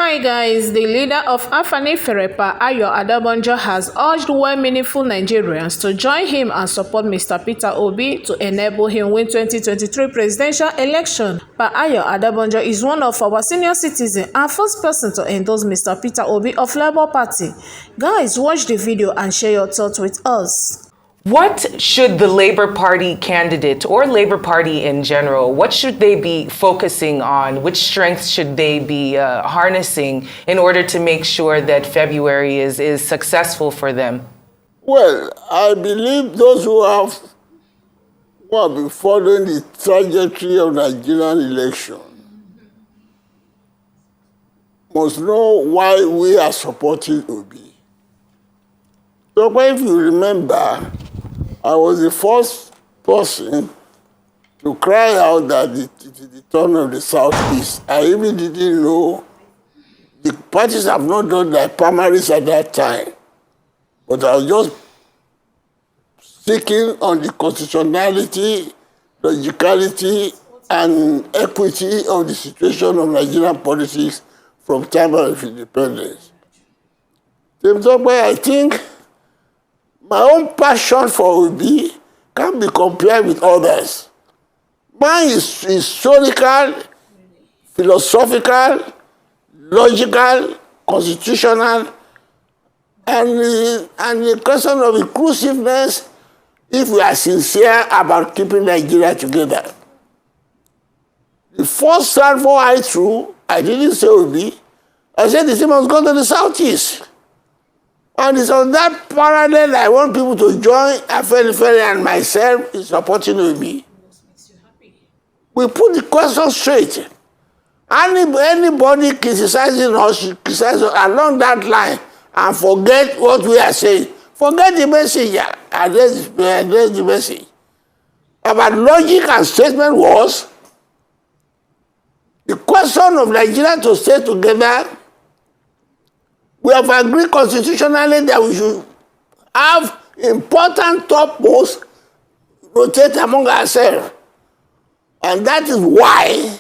Hi guys, the leader of Afanifere, Adebanjo, has urged well-meaningful Nigerians to join him and support Mr. Peter Obi to enable him win 2023 presidential election. Adebanjo is one of our senior citizens and first person to endorse Mr. Peter Obi of Labour Party. Guys, watch the video and share your thoughts with us. What should the Labour Party candidate or Labour Party in general, what should they be focusing on? Which strengths should they be harnessing in order to make sure that February is successful for them? Well, I believe those who have been following the trajectory of Nigerian election must know why we are supporting Obi. So if you remember, I was the first person to cry out that it is the turn of the Southeast. I even didn't know the parties have not done their primaries at that time. But I was just seeking on the constitutionality, logicality, and equity of the situation of Nigerian politics from time of independence. I think my own passion for Obi can be compared with others. Mine is historical, philosophical, logical, constitutional, and the question of inclusiveness if we are sincere about keeping Nigeria together. The first salvo I threw, I didn't say Obi, I said the team must go to the Southeast. And it's on that parallel I want people to join Afanifere and myself in supporting Obi. We put the question straight. Anybody criticizing us should criticize us along that line and forget what we are saying. Forget the message, address the message. Our logic and statement was the question of Nigeria to stay together. We have agreed constitutionally that we should have important top posts rotate among ourselves. And that is why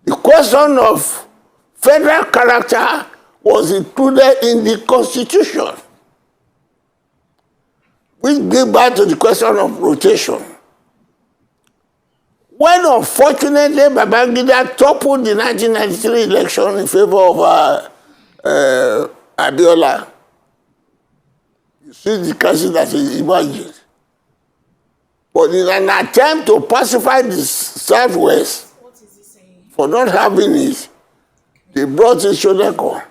the question of federal character was included in the Constitution, which gave back to the question of rotation. When unfortunately Babangida toppled the 1993 election in favor of Abiola, you see the crisis that is emerging. But in an attempt to pacify the Southwest for not having it, they brought in Shodeko.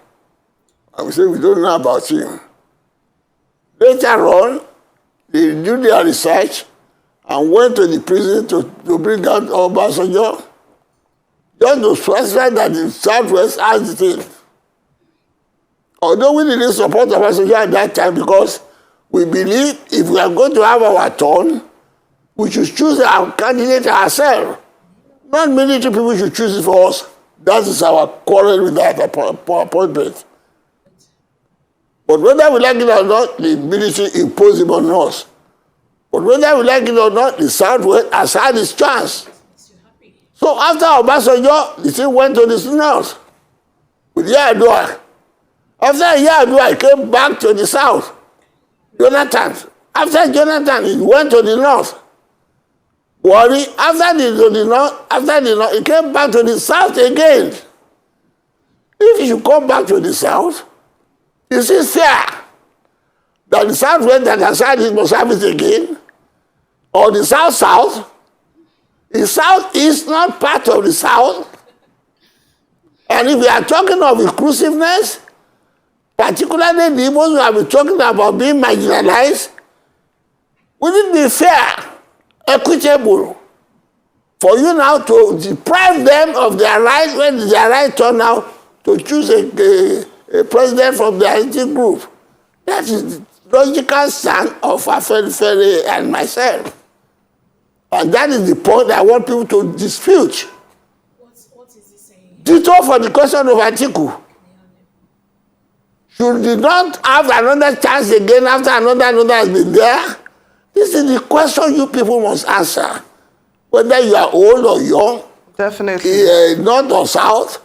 And we say we don't know about him. Later on, they did their research and went to the prison to bring out Obasanjo, just to specify that the Southwest has the thing. Although we didn't support Afanifere at that time because we believe if we are going to have our turn, we should choose our candidate ourselves. Not military people should choose it for us. That is our quarrel with that appointment. But whether we like it or not, the military imposed it on us. But whether we like it or not, the Southwest has had its chance. So after Obasanjo, the thing went to the North with Yar'Adua. After Yar'Adua, he came back to the South. Jonathan. After Jonathan, he went to the North. Buhari, after the North, he came back to the South again. If you come back to the South, it is fair that the Southwest that has had it must have it again, or the South-South. The South is not part of the South. And if we are talking of inclusiveness, particularly the Igbos who have been talking about being marginalized, would it be fair, equitable, for you now to deprive them of their right when it's their right turn now to choose a president from their ethnic group? That is the logical stand of Afanifere and myself. And that is the point I want people to dispute. What is he saying? Ditto for the question of Atiku. Should he not have another chance again after another has been there? This is the question you people must answer. Whether you are old or young, Definitely. North or South,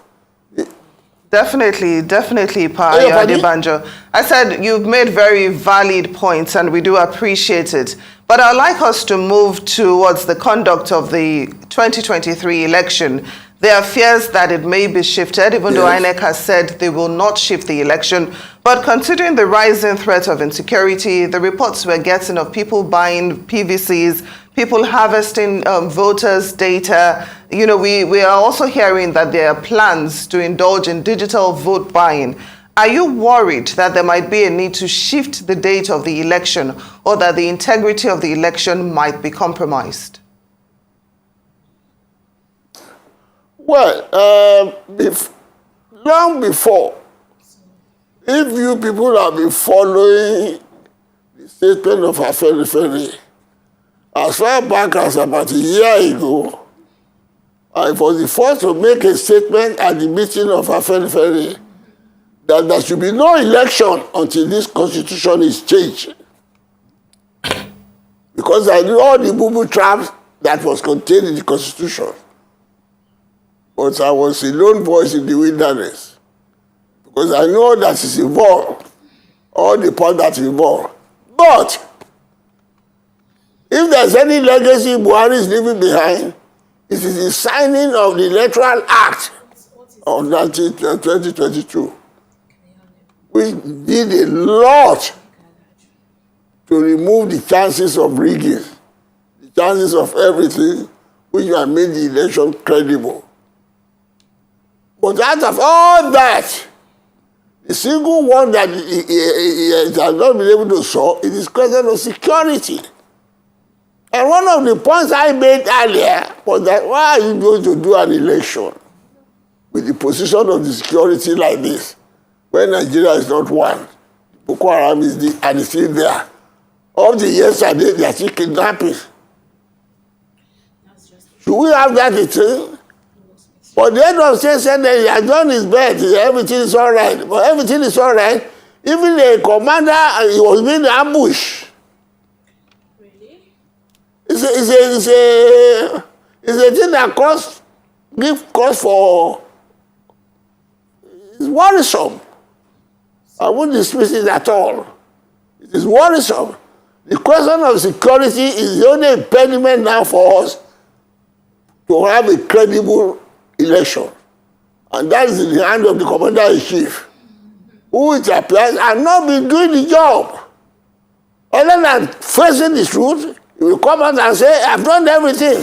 Definitely, definitely, Pa Adebanjo. I said you've made very valid points and we do appreciate it. But I'd like us to move towards the conduct of the 2023 election. There are fears that it may be shifted, even though INEC has said they will not shift the election. But considering the rising threat of insecurity, the reports we're getting of people buying PVCs, people harvesting voters' data, you know, we are also hearing that there are plans to indulge in digital vote buying. Are you worried that there might be a need to shift the date of the election or that the integrity of the election might be compromised? Well, long before, if you people have been following the statement of Afanifere, as far back as about a year ago, I was the first to make a statement at the meeting of Afanifere that there should be no election until this constitution is changed. Because I knew all the boo-boo traps that was contained in the constitution. But I was a lone voice in the wilderness. Because I know that it's involved, all the part that's involved. But if there's any legacy Buhari is leaving behind, it is the signing of the Electoral Act of 2022, which did a lot to remove the chances of rigging, the chances of everything, which have made the election credible. But out of all that, the single one that he has not been able to solve is the question of security. And one of the points I made earlier was that why are you going to do an election with the position of the security like this when Nigeria is not one? Boko Haram is and it's still there. All the yesterday, they are still kidnapping. Should we have that thing? But the end of state said that he has done his best, everything is all right. But everything is all right. Even the commander, he was being ambushed. Really? It's a thing that gives cause for, it's worrisome. I wouldn't dismiss it at all. It is worrisome. The question of security is the only impediment now for us to have a credible election. And that is in the hand of the commander-in-chief, who it appears has not been doing the job. Other than facing the truth, he will come out and say, I've done everything.